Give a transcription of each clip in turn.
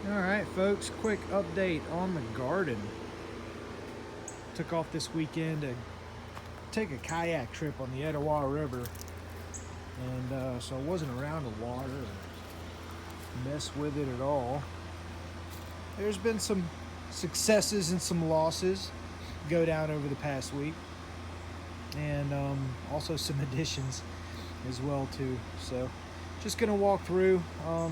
All right, folks, quick update on the garden. Took off this weekend to take a kayak trip on the Etowah River, and so I wasn't around the water or mess with it at all. There's been some successes and some losses go down over the past week, and also some additions as well too. So just gonna walk through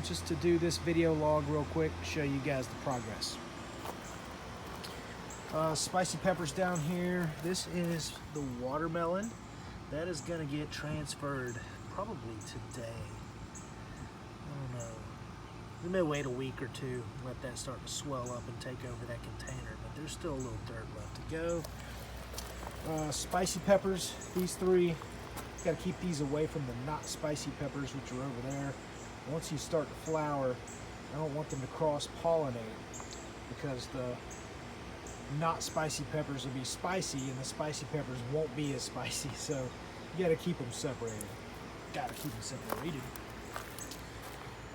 just to do this video log real quick, show you guys the progress. Spicy peppers down here. This is the watermelon. That is gonna get transferred probably today. I don't know. We may wait a week or two, let that start to swell up and take over that container, but there's still a little dirt left to go. Spicy peppers, these three, got to keep these away from the not spicy peppers, which are over there. Once you start to flower, I don't want them to cross-pollinate because the not spicy peppers will be spicy and the spicy peppers won't be as spicy, so you got to keep them separated.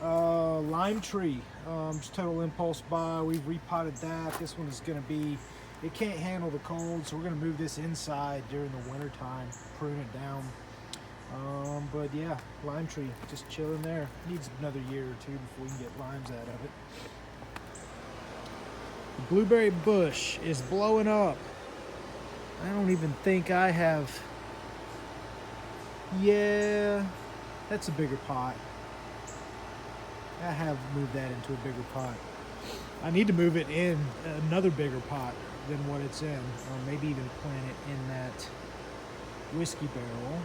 Lime tree, just total impulse buy. We've repotted that. This one is going to be, it can't handle the cold, so we're going to move this inside during the winter time, prune it down. But yeah, lime tree just chilling there. Needs another year or two before we can get limes out of it. The blueberry bush is blowing up. I don't even think I have. Yeah, that's a bigger pot. I have moved that into a bigger pot. I need to move it in another bigger pot than what it's in, or maybe even plant it in that whiskey barrel.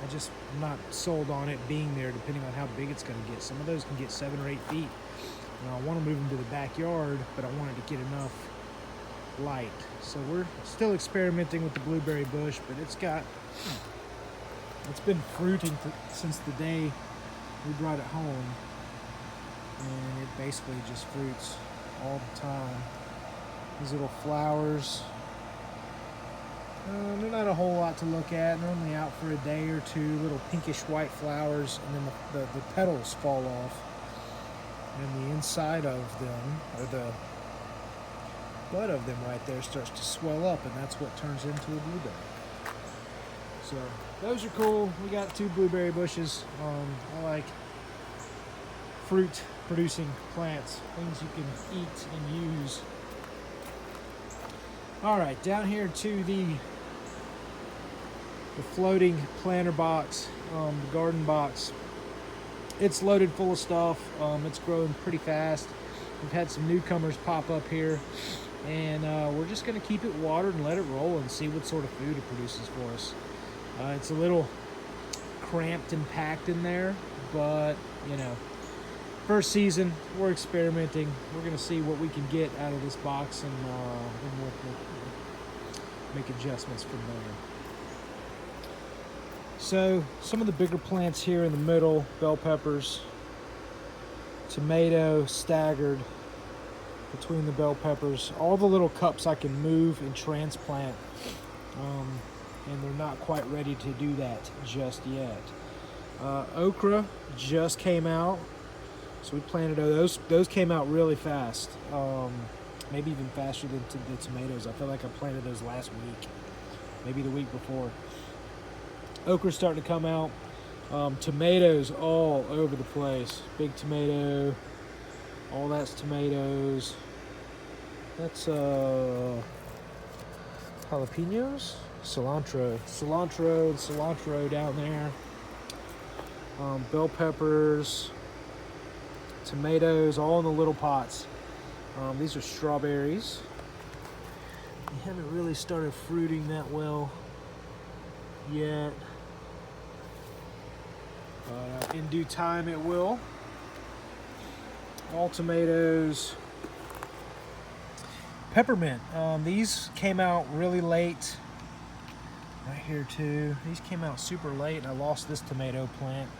I'm not sold on it being there depending on how big it's going to get. Some of those can get 7 or 8 feet. I want to move them to the backyard, but I wanted to get enough light. So we're still experimenting with the blueberry bush, but it's been fruiting since the day we brought it home. And it basically just fruits all the time. These little flowers, they're not a whole lot to look at. They're only out for a day or two. Little pinkish white flowers, and then the petals fall off. And the inside of them, or the bud of them right there, starts to swell up, and that's what turns into a blueberry. So those are cool. We got 2 blueberry bushes. I like fruit producing plants, things you can eat and use. All right, down here to the floating planter box, the garden box. It's loaded full of stuff. It's growing pretty fast. We've had some newcomers pop up here, and we're just going to keep it watered and let it roll and see what sort of food it produces for us. It's a little cramped and packed in there, but you know, first season, we're experimenting. We're going to see what we can get out of this box, and we'll make adjustments from there. So some of the bigger plants here in the middle, bell peppers, tomato staggered between the bell peppers. All the little cups I can move and transplant, and they're not quite ready to do that just yet. Okra just came out, so we planted those. Those came out really fast, maybe even faster than the tomatoes. I feel like I planted those last week, maybe the week before. Okra's starting to come out. Tomatoes all over the place. Big tomato. All that's tomatoes. That's jalapenos? Cilantro. Cilantro down there. Bell peppers. Tomatoes, all in the little pots. These are strawberries. They haven't really started fruiting that well yet. In due time it will. All tomatoes. Peppermint. These came out really late. Right here too. These came out super late, and I lost this tomato plant.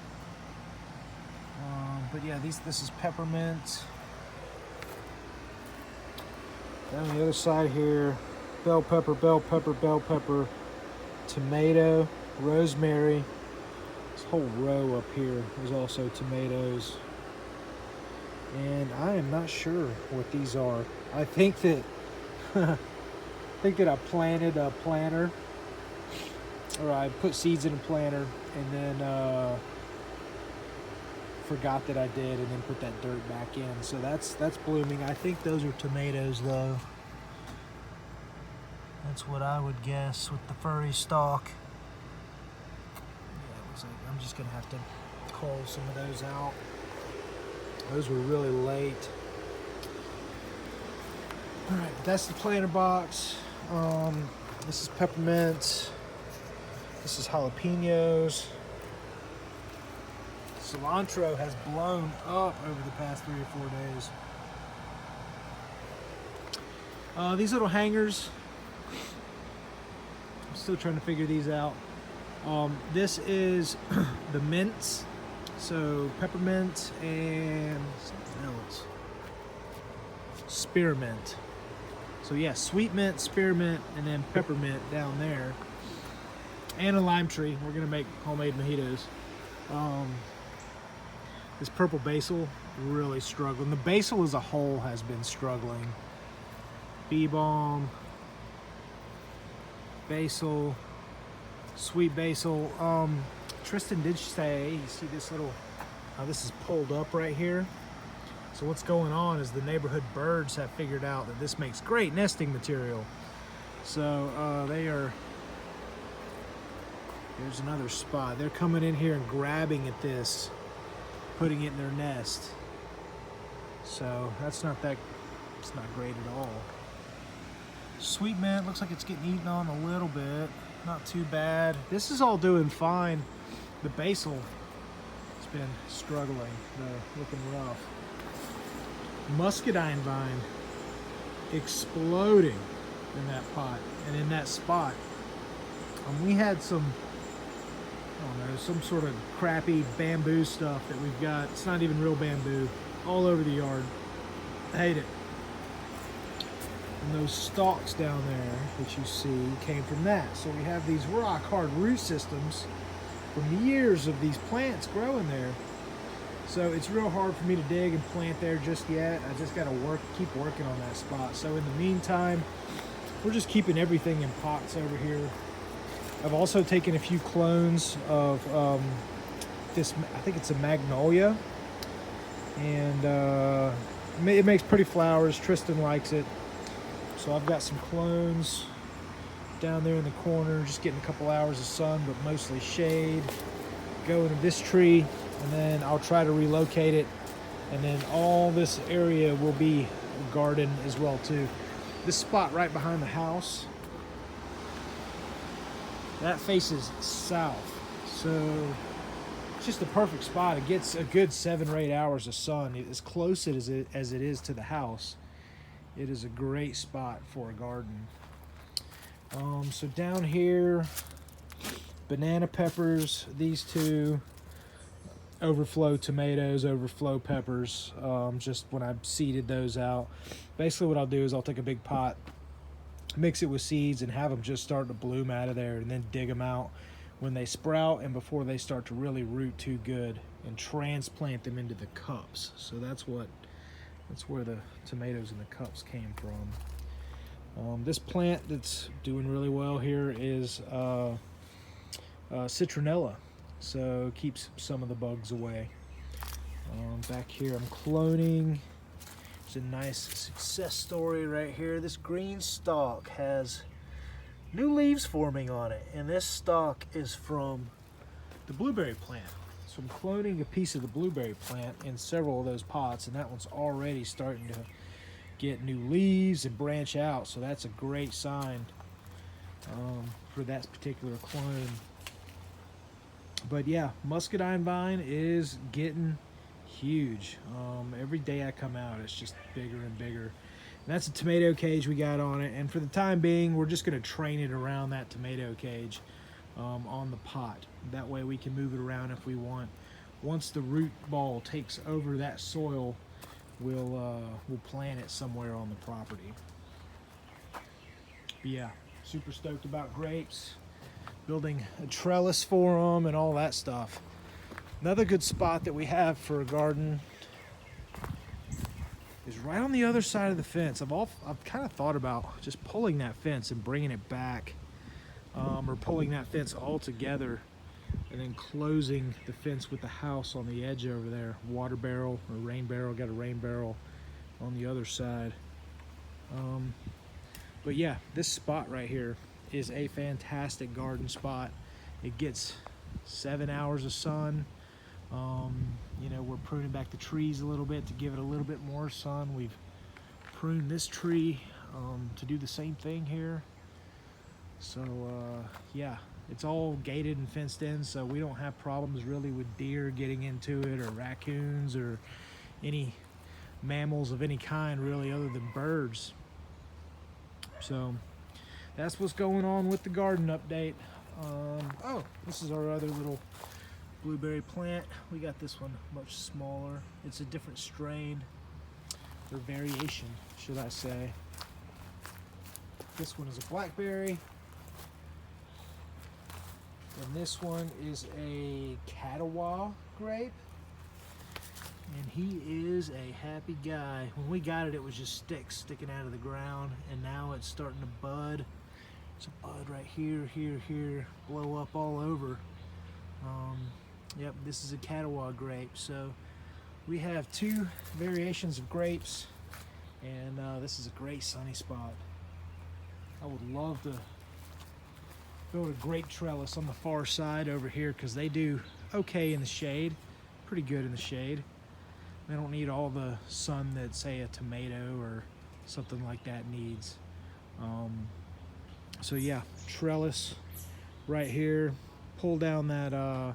But yeah, this is peppermint. Down the other side here, bell pepper, tomato, rosemary. This whole row up here is also tomatoes. and I am not sure what these are. I think that I planted a planter, or I put seeds in a planter, and then forgot that I did, and then put that dirt back in. So that's blooming. I think those are tomatoes, though. That's what I would guess with the furry stalk. Yeah, it looks like I'm just gonna have to cull some of those out. Those were really late. All right, that's the planter box. This is peppermint. This is jalapenos. Cilantro has blown up over the past 3 or 4 days. These little hangers, I'm still trying to figure these out. This is the mints, so peppermint and something else. Spearmint. So yeah, sweet mint, spearmint, and then peppermint down there. And a lime tree. We're gonna make homemade mojitos. This purple basil really struggling. The basil as a whole has been struggling. Bee balm, basil, sweet basil. Tristan did say, you see this little, this is pulled up right here. So what's going on is the neighborhood birds have figured out that this makes great nesting material. So they are, there's another spot. They're coming in here and grabbing at this, putting it in their nest. So that's not that, it's not great at all. Sweet mint looks like it's getting eaten on a little bit. Not too bad. This is all doing fine. The basil has been struggling. They're looking rough. Muscadine vine exploding in that pot and in that spot. We had some, I don't know, some sort of crappy bamboo stuff that we've got. It's not even real bamboo, all over the yard. I hate it. And those stalks down there that you see came from that. So we have these rock hard root systems from years of these plants growing there. So it's real hard for me to dig and plant there just yet. I just got to keep working on that spot. So in the meantime, we're just keeping everything in pots over here. I've also taken a few clones of this, I think it's a magnolia. And it makes pretty flowers. Tristan likes it. So I've got some clones down there in the corner, just getting a couple hours of sun, but mostly shade. Go into this tree, and then I'll try to relocate it. And then all this area will be a garden as well too. This spot right behind the house, that faces south. So it's just the perfect spot. It gets a good 7 or 8 hours of sun. As close as it is to the house, it is a great spot for a garden. So down here, banana peppers, these two, overflow tomatoes, overflow peppers, just when I seeded those out. Basically what I'll do is I'll take a big pot, mix it with seeds, and have them just start to bloom out of there, and then dig them out when they sprout and before they start to really root too good, and transplant them into the cups. So that's where the tomatoes in the cups came from. This plant that's doing really well here is citronella, so keeps some of the bugs away. Back here I'm cloning. It's a nice success story right here. This green stalk has new leaves forming on it, and this stalk is from the blueberry plant. So I'm cloning a piece of the blueberry plant in several of those pots, and that one's already starting to get new leaves and branch out, so that's a great sign for that particular clone. But yeah, muscadine vine is getting huge. Every day I come out, it's just bigger and bigger. And that's a tomato cage we got on it, and for the time being, we're just going to train it around that tomato cage on the pot. That way we can move it around if we want. Once the root ball takes over that soil, we'll plant it somewhere on the property. But yeah, super stoked about grapes. Building a trellis for them and all that stuff. Another good spot that we have for a garden is right on the other side of the fence. I've kind of thought about just pulling that fence and bringing it back, or pulling that fence all together and then closing the fence with the house on the edge over there. Water barrel or rain barrel, got a rain barrel on the other side. But yeah, this spot right here is a fantastic garden spot. It gets 7 hours of sun. You know, we're pruning back the trees a little bit to give it a little bit more sun. We've pruned this tree to do the same thing here. So yeah, it's all gated and fenced in, so we don't have problems really with deer getting into it, or raccoons, or any mammals of any kind really, other than birds. So that's what's going on with the garden update. Oh, this is our other little blueberry plant. We got this one much smaller. It's a different strain, or variation, should I say. This one is a blackberry, and this one is a Catawba grape. And he is a happy guy. When we got it, it was just sticks sticking out of the ground, and now it's starting to bud. It's a bud right here, here, blow up all over. Yep, this is a Catawba grape. So we have two variations of grapes, and this is a great sunny spot. I would love to build a grape trellis on the far side over here, because they do okay in the shade, pretty good in the shade. They don't need all the sun that, say, a tomato or something like that needs. So yeah, trellis right here. Pull down that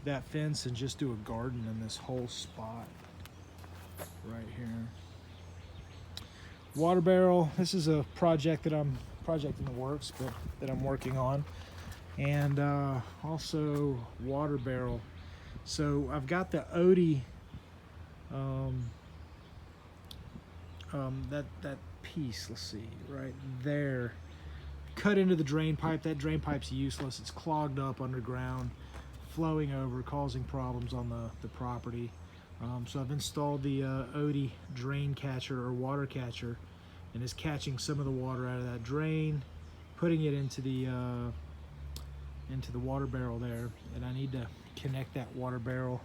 that fence and just do a garden in this whole spot right here. Water barrel. This is a project in the works, but that I'm working on, and also water barrel. So I've got the Odie. That piece, let's see, right there, cut into the drain pipe. That drain pipe's useless. It's clogged up underground, flowing over, causing problems on the property. So I've installed the Odie drain catcher, or water catcher, and is catching some of the water out of that drain, putting it into the water barrel there. And I need to connect that water barrel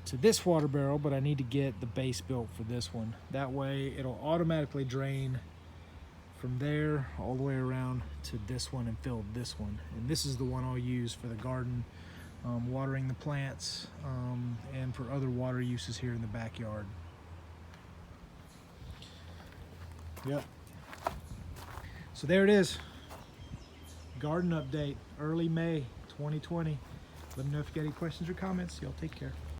to this water barrel, but I need to get the base built for this one. That way it'll automatically drain from there all the way around to this one and fill this one. And this is the one I'll use for the garden, watering the plants, and for other water uses here in the backyard. Yep. So there it is. Garden update, early May 2020. Let me know if you got any questions or comments. Y'all take care.